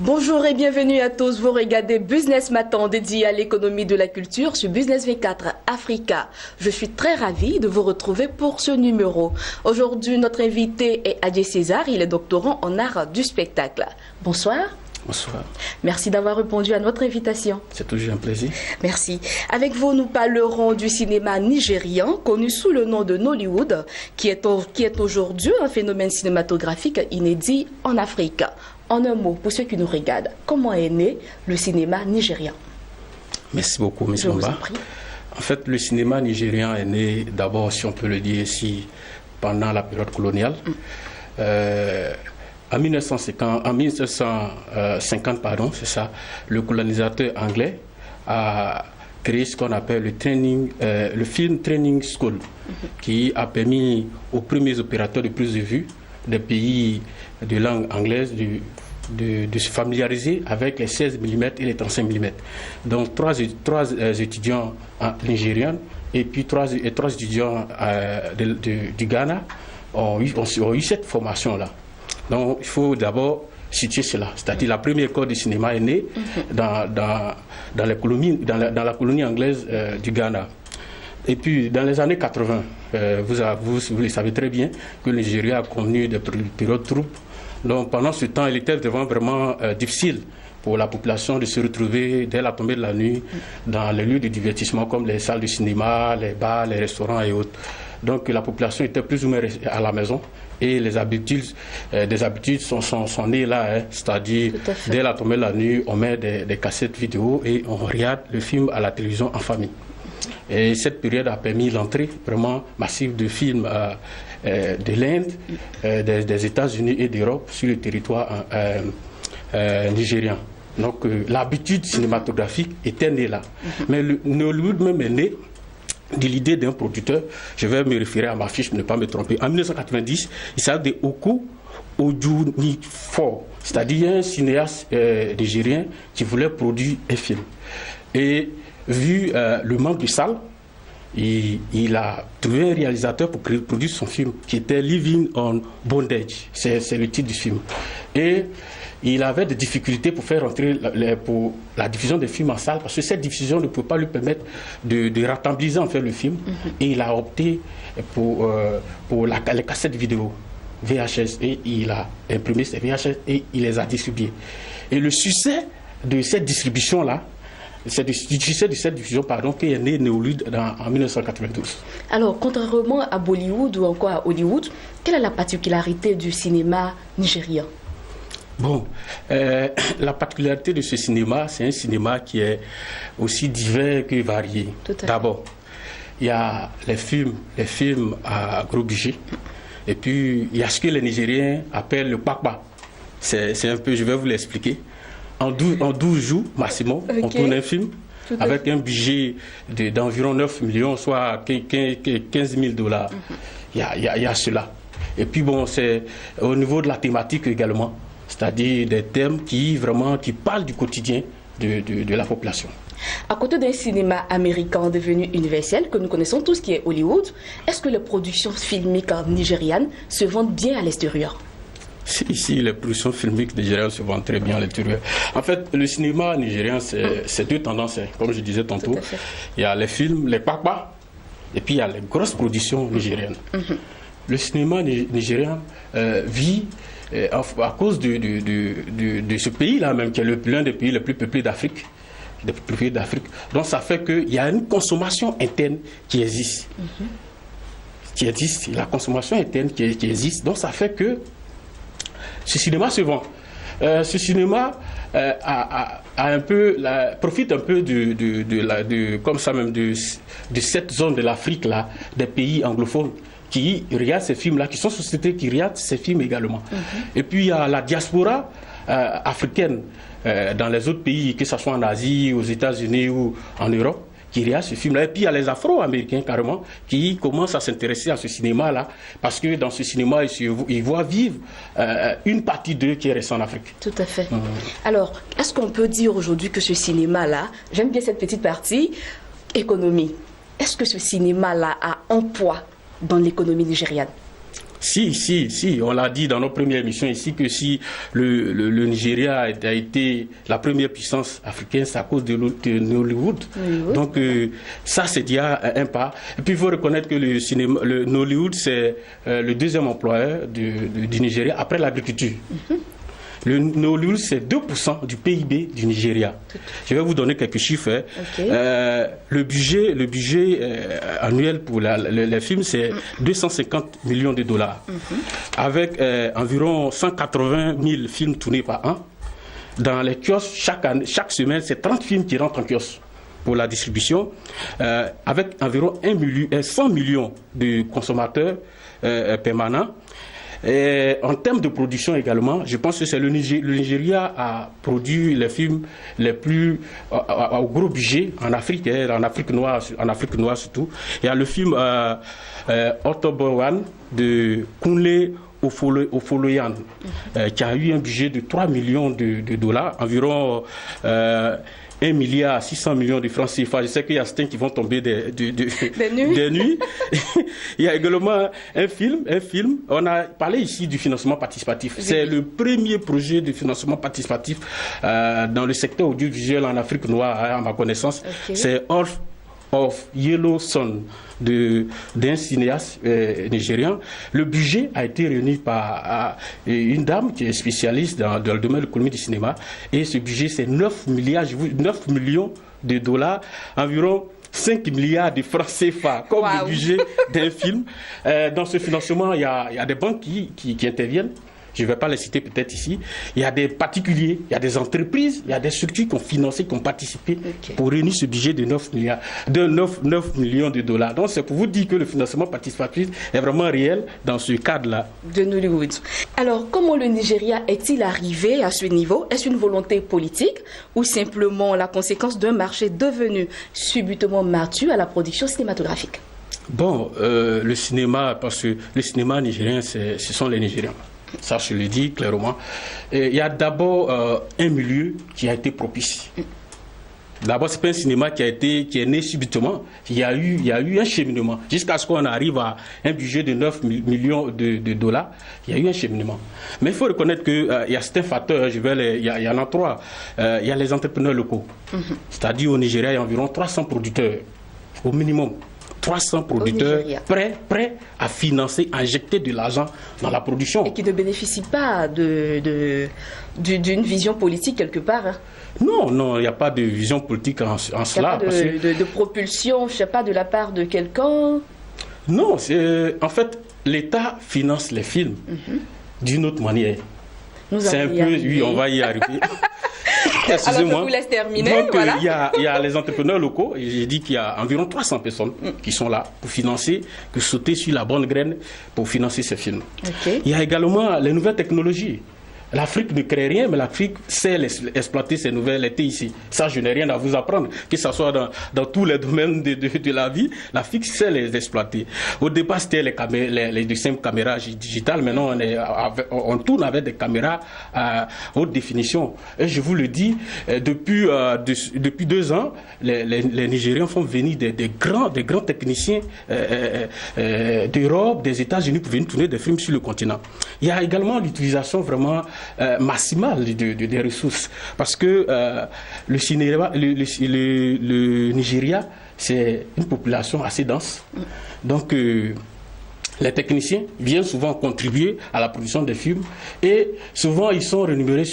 Bonjour et bienvenue à tous. Vous regardez Business Matin dédié à l'économie de la culture sur Business 24 Africa. Je suis très ravie de vous retrouver pour ce numéro. Aujourd'hui, notre invité est Adjé César. Il est doctorant en art du spectacle. Bonsoir. Bonsoir. Merci d'avoir répondu à notre invitation. C'est toujours un plaisir. Merci. Avec vous, nous parlerons du cinéma nigérian, connu sous le nom de Nollywood, qui est aujourd'hui un phénomène cinématographique inédit en Afrique. En un mot, pour ceux qui nous regardent, comment est né le cinéma nigérian? Merci beaucoup, M. Mba. En fait, le cinéma nigérian est né d'abord, si on peut le dire ici, pendant la période coloniale. En 1950, c'est ça, le colonisateur anglais a créé ce qu'on appelle le Film Training School, qui a permis aux premiers opérateurs de prise de vue des pays de langue anglaise de se familiariser avec les 16 mm et les 35 mm. Donc trois étudiants nigériens et puis trois étudiants du Ghana ont eu cette formation-là. Donc il faut d'abord situer cela. C'est-à-dire la première école de cinéma est née dans la colonie anglaise du Ghana. Et puis, dans les années 80, vous le savez très bien que le Nigeria a connu des périodes troubles. Donc, pendant ce temps, il était vraiment difficile pour la population de se retrouver dès la tombée de la nuit dans les lieux de divertissement comme les salles de cinéma, les bars, les restaurants et autres. Donc, la population était plus ou moins à la maison et des habitudes sont nées là. C'est-à-dire, dès la tombée de la nuit, on met des cassettes vidéo et on regarde le film à la télévision en famille. Et cette période a permis l'entrée vraiment massive de films de l'Inde, des États-Unis et d'Europe sur le territoire nigérian. Donc l'habitude cinématographique était née là. Mais le Nollywood même est né de l'idée d'un producteur. Je vais me référer à ma fiche pour ne pas me tromper. En 1990, il s'agit de Oku Ojunifor, c'est-à-dire un cinéaste nigérien qui voulait produire un film. Et vu le manque de salles, il a trouvé un réalisateur pour produire son film, qui était Living on Bondage. C'est le titre du film. Et il avait des difficultés pour faire entrer pour la diffusion des films en salle, parce que cette diffusion ne pouvait pas lui permettre de rentabiliser en fait le film. Et il a opté pour les cassettes vidéo VHS, et il a imprimé ces VHS et il les a distribués. Et le succès de cette distribution-là, c'est du succès de cette diffusion qui est né Nollywood en 1992. Alors, contrairement à Bollywood ou encore à Hollywood, quelle est la particularité du cinéma nigérien? Bon, la particularité de ce cinéma, c'est un cinéma qui est aussi divers que varié. D'abord, il y a les films à gros budget, et puis il y a ce que les Nigériens appellent le pakpa. C'est un peu, je vais vous l'expliquer. En 12 jours, maximum, on tourne un film avec un budget d'environ 9 millions, soit 15 000 $. Il y a cela. Et puis bon, c'est au niveau de la thématique également, c'est-à-dire des thèmes qui parlent du quotidien de la population. À côté d'un cinéma américain devenu universel, que nous connaissons tous, qui est Hollywood, est-ce que les productions filmiques nigérianes se vendent bien à l'extérieur? Ici, les productions filmiques nigériennes se vendent très bien à l'extérieur. En fait, le cinéma nigérien, c'est deux tendances, comme je disais tantôt. Il y a les films, les pakpa, et puis il y a les grosses productions nigériennes. Le cinéma nigérien vit à cause de ce pays-là même, qui est l'un des pays les plus peuplés d'Afrique. Donc ça fait qu'il y a une consommation interne qui existe. La consommation interne qui existe. Donc ça fait que ce cinéma se vend. Ce cinéma profite un peu de cette zone de l'Afrique là, des pays anglophones qui regardent ces films là, qui sont sociétés qui regardent ces films également. Et puis il y a la diaspora africaine dans les autres pays, que ce soit en Asie, aux États-Unis ou en Europe, qui regardent ce film-là. Et puis il y a les Afro-Américains carrément qui commencent à s'intéresser à ce cinéma-là, parce que dans ce cinéma, ils voient vivre une partie d'eux qui est restée en Afrique. Tout à fait. Alors, est-ce qu'on peut dire aujourd'hui que ce cinéma-là, j'aime bien cette petite partie, économie, est-ce que ce cinéma-là a un poids dans l'économie nigériane? Si, on l'a dit dans nos premières émissions ici que si le Nigeria a été la première puissance africaine, c'est à cause de Nollywood. Donc ça, c'est déjà un pas. Et puis il faut reconnaître que le Nollywood, c'est le deuxième employeur du Nigeria après l'agriculture. Le Nollywood, c'est 2% du PIB du Nigeria. Je vais vous donner quelques chiffres. Le budget annuel pour les films, c'est 250 millions de dollars. Avec environ 180 000 films tournés par an. Dans les kiosques, chaque semaine, c'est 30 films qui rentrent en kiosque pour la distribution, avec environ 100 millions de consommateurs permanents. Et en termes de production également, je pense que c'est le Nigeria a produit les films les plus au gros budget en Afrique, en Afrique noire surtout. Il y a le film Otobowan de Kunle Ofoloyan, qui a eu un budget de 3 millions de dollars, environ 1 milliard 600 millions de francs CFA. Je sais qu'il y a certains qui vont tomber des nuits. Il y a également un film. On a parlé ici du financement participatif. C'est le premier projet de financement participatif dans le secteur audiovisuel en Afrique noire, à ma connaissance. C'est of Yellow Sun d'un cinéaste nigérian. Le budget a été réuni par une dame qui est spécialiste dans le domaine de l'économie du cinéma, et ce budget c'est 9 millions de dollars, environ 5 milliards de francs CFA comme le budget d'un film. Dans ce financement, il y a des banques qui interviennent. Je ne vais pas les citer peut-être ici. Il y a des particuliers, il y a des entreprises, il y a des structures qui ont financé, qui ont participé pour réunir ce budget de 9 millions de dollars. Donc c'est pour vous dire que le financement participatif est vraiment réel dans ce cadre-là. De Nollywood. Alors comment le Nigeria est-il arrivé à ce niveau? Est-ce une volonté politique ou simplement la conséquence d'un marché devenu subitement mature à la production cinématographique? Bon, le cinéma, parce que le cinéma nigérien, ce sont les Nigériens. Ça, je le dis clairement. Et il y a d'abord un milieu qui a été propice. D'abord, ce n'est pas un cinéma qui est né subitement. Il y a eu un cheminement. Jusqu'à ce qu'on arrive à un budget de 9 millions de dollars, il y a eu un cheminement. Mais il faut reconnaître qu'il y a certains facteurs, il y en a 3. Il y a les entrepreneurs locaux. C'est-à-dire au Nigeria, il y a environ 300 producteurs, au minimum. 300 producteurs prêts à financer, à injecter de l'argent dans la production. Et qui ne bénéficient pas d'une vision politique quelque part. Hein. Non, il n'y a pas de vision politique en cela. Il n'y a pas de propulsion, je ne sais pas, de la part de quelqu'un. Non, en fait, l'État finance les films d'une autre manière. C'est un peu, oui, on va y arriver. Alors je vous laisse terminer. Donc, il y a les entrepreneurs locaux, et j'ai dit qu'il y a environ 300 personnes qui sont là pour financer, pour sauter sur la bonne graine pour financer ces films. Il y a également les nouvelles technologies. L'Afrique ne crée rien, mais l'Afrique sait exploiter ces nouvelles TIC. Ça, je n'ai rien à vous apprendre. Que ce soit dans tous les domaines de la vie, l'Afrique sait les exploiter. Au départ, c'était les simples caméras digitales. Maintenant, on tourne avec des caméras à haute définition. Et je vous le dis, depuis 2 ans, les Nigériens font venir des grands techniciens d'Europe, des États-Unis pour venir tourner des films sur le continent. Il y a également l'utilisation vraiment maximale des ressources, parce que le Nigeria, c'est une population assez dense. Donc les techniciens viennent souvent contribuer à la production des films, et souvent ils sont rémunérés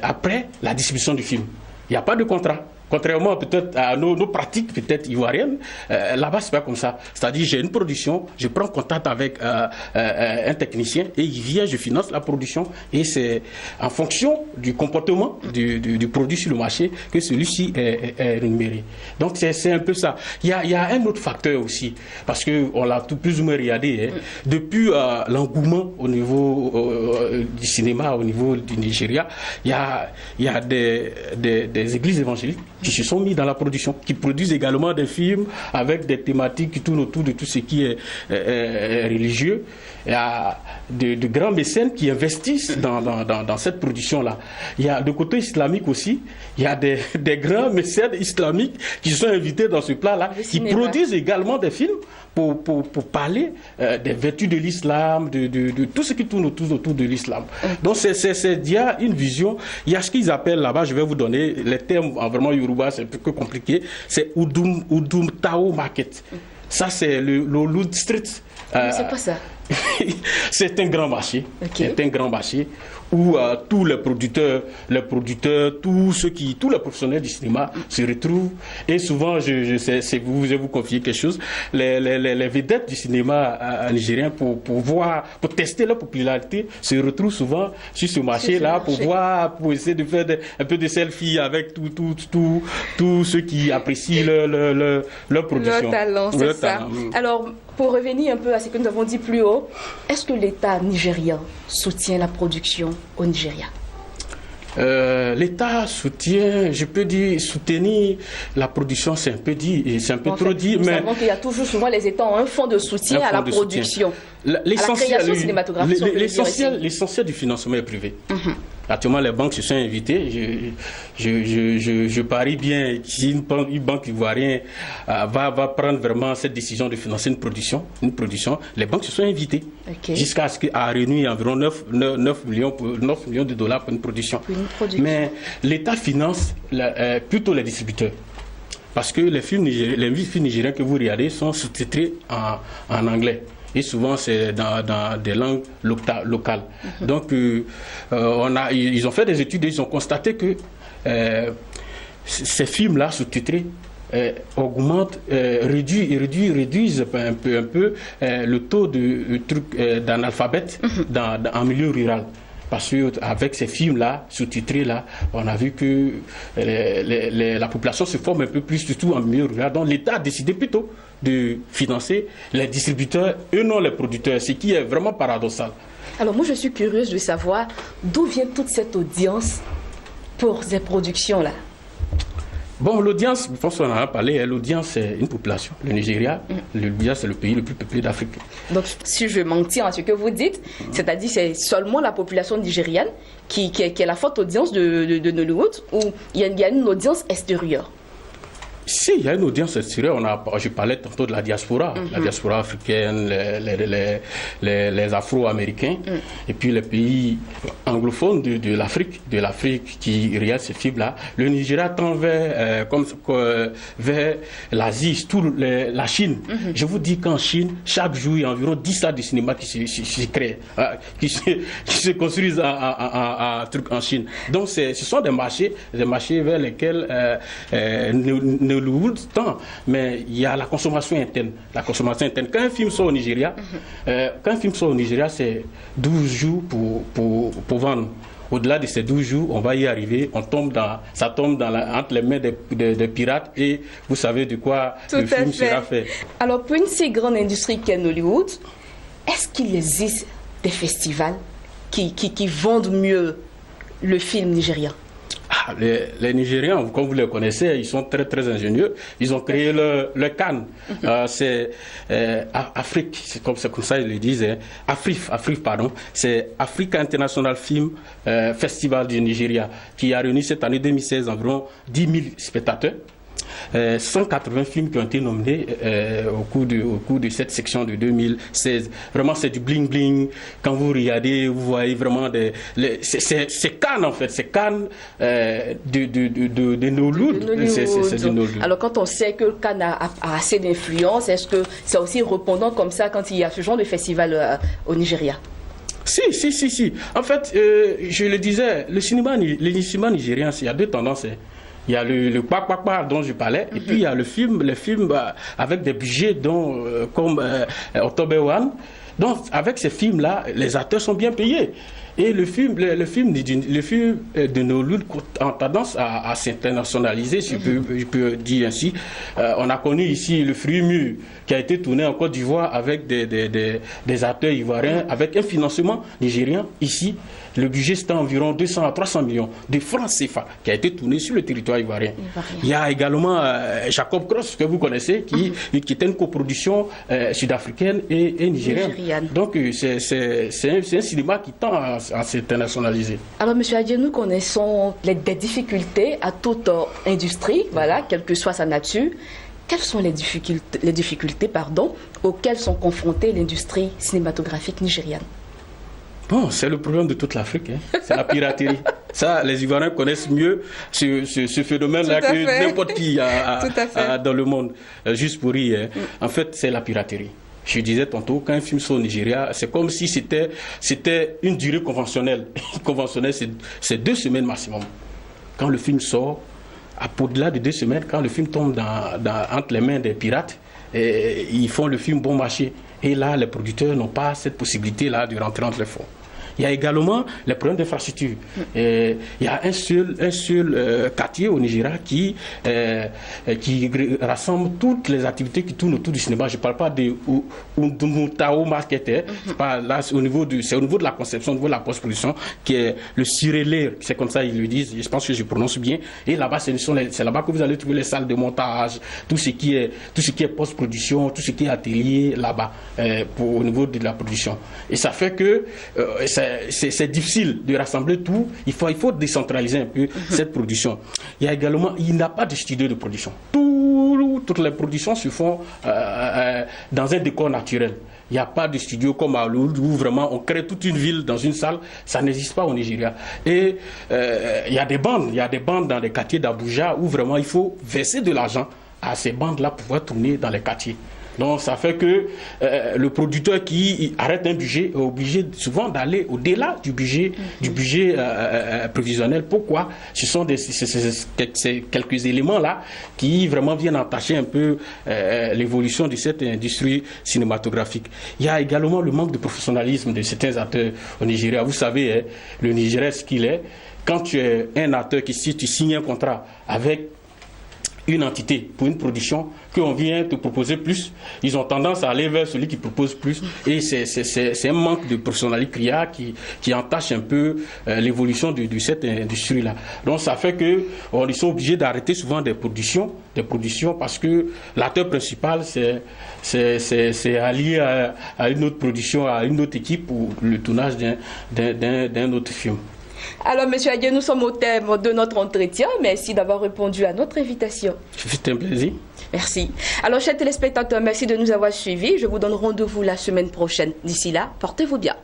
après la distribution du film. Il n'y a pas de contrat. Contrairement peut-être à nos pratiques peut-être ivoiriennes, là-bas c'est pas comme ça. C'est-à-dire j'ai une production, je prends contact avec un technicien et il vient, je finance la production, et c'est en fonction du comportement du produit sur le marché que celui-ci est rémunéré. Donc c'est un peu ça. Il y a un autre facteur aussi, parce que on l'a tout plus ou moins regardé. Depuis l'engouement au niveau du cinéma, au niveau du Nigeria, il y a des églises évangéliques qui se sont mis dans la production, qui produisent également des films avec des thématiques qui tournent autour de tout ce qui est religieux. Il y a de grands mécènes qui investissent dans cette production-là. Il y a de côté islamique aussi, il y a des grands mécènes islamiques qui sont invités dans ce plat-là, qui produisent également des films pour parler des vertus de l'islam, de tout ce qui tourne autour de l'islam. Donc il y a une vision, il y a ce qu'ils appellent là-bas, je vais vous donner les termes en vraiment yoruba, c'est un peu compliqué, c'est Udum Tao Market. Ça c'est le Loud Street. C'est pas ça. C'est un grand marché. Okay. C'est un grand marché où tous les producteurs, tous les professionnels du cinéma se retrouvent. Et souvent, je vais vous confier quelque chose, les vedettes du cinéma nigérien pour tester leur popularité se retrouvent souvent sur ce marché-là pour essayer de faire un peu de selfie avec tous ceux qui apprécient leur production. Leur talent, c'est ça. Alors, pour revenir un peu à ce que nous avons dit plus haut, est-ce que l'État nigérien soutient la production au Nigeria? L'État soutient, je peux dire, soutenir la production, c'est un peu dit, c'est un peu trop dit, mais... Nous savons qu'il y a toujours souvent les États ont un fonds de soutien à la production, à la création cinématographique. L'essentiel du financement est privé. Actuellement, les banques se sont invitées. Je parie bien si une banque ivoirienne va prendre vraiment cette décision de financer une production, les banques se sont invitées jusqu'à ce qu'à réunir environ 9 millions de dollars pour une production. Mais l'État finance plutôt les distributeurs. Parce que les films nigériens que vous regardez sont sous-titrés en anglais. Et souvent, c'est dans des langues locales. Donc, ils ont fait des études et ils ont constaté que ces films-là, sous-titrés, réduisent un peu le taux d'analphabètes en milieu rural. Parce qu'avec ces films-là, sous-titrés-là, on a vu que la population se forme un peu plus, surtout en milieu rural. Donc l'État a décidé plutôt de financer les distributeurs et non les producteurs, ce qui est vraiment paradoxal. Alors moi, je suis curieuse de savoir d'où vient toute cette audience pour ces productions-là. Bon, l'audience, je pense qu'on en a parlé, l'audience c'est une population. Le Nigeria, c'est le pays le plus peuplé d'Afrique. Donc, si je m'en tiens à ce que vous dites, c'est-à-dire c'est seulement la population nigériane qui est la forte audience de Nollywood, ou il y a une audience extérieure? Si, il y a une audience extérieure. Je parlais tantôt de la diaspora africaine, les Afro-Américains, et puis les pays anglophones de l'Afrique qui regardent ces films-là. Le Nigeria tend vers l'Asie, la Chine. Je vous dis qu'en Chine, chaque jour, il y a environ 10 salles de cinéma qui se créent, qui se construisent en Chine. Donc, ce sont des marchés vers lesquels Hollywood tend, mais il y a la consommation interne. Quand un film sort au Nigeria, c'est 12 jours pour vendre. Au-delà de ces 12 jours, on va y arriver, ça tombe entre les mains des pirates et vous savez de quoi le film sera fait. Alors, pour une si grande industrie qu'est Hollywood, est-ce qu'il existe des festivals qui vendent mieux le film nigérien? Les Nigérians, comme vous les connaissez, ils sont très très ingénieux. Ils ont créé le Cannes. C'est Afrique, c'est comme ça ils le disent. Afrique, pardon. C'est Africa International Film Festival du Nigeria, qui a réuni cette année 2016 environ 10 000 spectateurs. 180 films qui ont été nominés au cours de cette section de 2016. Vraiment, c'est du bling-bling. Quand vous regardez, vous voyez vraiment c'est Cannes, en fait. C'est Cannes de Nollywood. C'est du Nollywood. Alors, quand on sait que Cannes a assez d'influence, est-ce que c'est aussi répondant comme ça quand il y a ce genre de festival au Nigeria? Si. En fait, je le disais, le cinéma nigérien, il y a deux tendances. Il y a le Kwakwa dont je parlais, et puis il y a les films avec des budgets comme October One. Donc, avec ces films-là, les acteurs sont bien payés. Et le film de Nollywood a tendance à s'internationaliser, si je peux dire ainsi. On a connu ici le Fruit mûr qui a été tourné en Côte d'Ivoire avec des acteurs ivoiriens, avec un financement nigérien ici. Le budget, c'était environ 200 à 300 millions de francs CFA qui a été tourné sur le territoire ivoirien. Il y a également Jacob Cross, que vous connaissez, qui était une coproduction sud-africaine et nigérienne. Donc, c'est un cinéma qui tend à s'internationaliser. Alors, M. Adjei, nous connaissons des difficultés à toute industrie, voilà, quelle que soit sa nature. Quelles sont les difficultés auxquelles sont confrontées l'industrie cinématographique nigériane? Bon, c'est le problème de toute l'Afrique, hein. C'est la piraterie. Ça, les Ivoiriens connaissent mieux ce phénomène-là que n'importe qui dans le monde. Juste pour rire, en fait, c'est la piraterie. Je disais tantôt, quand un film sort au Nigeria, c'est comme si c'était une durée conventionnelle. Conventionnelle, c'est 2 semaines maximum. Quand le film sort, au-delà de 2 semaines, quand le film tombe entre les mains des pirates, ils font le film bon marché. Et là, les producteurs n'ont pas cette possibilité-là de rentrer entre les fonds. Il y a également les problèmes d'infrastructure. Il y a un seul quartier au Nigeria qui rassemble toutes les activités qui tournent autour du cinéma. Je ne parle pas de Mutao Market. C'est au niveau de la conception, au niveau de la post-production, qui est le Surélire. C'est comme ça ils le disent. Je pense que je prononce bien. Et là-bas, c'est là-bas que vous allez trouver les salles de montage, tout ce qui est post-production, tout ce qui est atelier là-bas au niveau de la production. Et ça fait que c'est difficile de rassembler tout. Il faut décentraliser un peu cette production. Il n'y a pas de studio de production. Toutes les productions se font dans un décor naturel. Il n'y a pas de studio comme à Lourdes où vraiment on crée toute une ville dans une salle. Ça n'existe pas au Nigeria. Et il y a des bandes dans les quartiers d'Abuja où vraiment il faut verser de l'argent à ces bandes-là pour pouvoir tourner dans les quartiers. Donc ça fait que le producteur qui arrête un budget est obligé souvent d'aller au-delà du budget prévisionnel. Pourquoi? Ce sont ces quelques éléments-là qui vraiment viennent entacher un peu l'évolution de cette industrie cinématographique. Il y a également le manque de professionnalisme de certains acteurs au Nigeria. Vous savez, le Nigeria, ce qu'il est, quand tu es un acteur si tu signes un contrat avec une entité pour une production, qu'on vient te proposer plus, ils ont tendance à aller vers celui qui propose plus. Et c'est un manque de professionnalité qui entache un peu l'évolution de cette industrie-là. Donc ça fait qu'ils sont obligés d'arrêter souvent des productions parce que l'acteur principal, c'est allié à une autre production, à une autre équipe pour le tournage d'un autre film. Alors, M. Adjei, nous sommes au terme de notre entretien. Merci d'avoir répondu à notre invitation. C'était un plaisir. Merci. Alors, chers téléspectateurs, merci de nous avoir suivis. Je vous donne rendez-vous la semaine prochaine. D'ici là, portez-vous bien.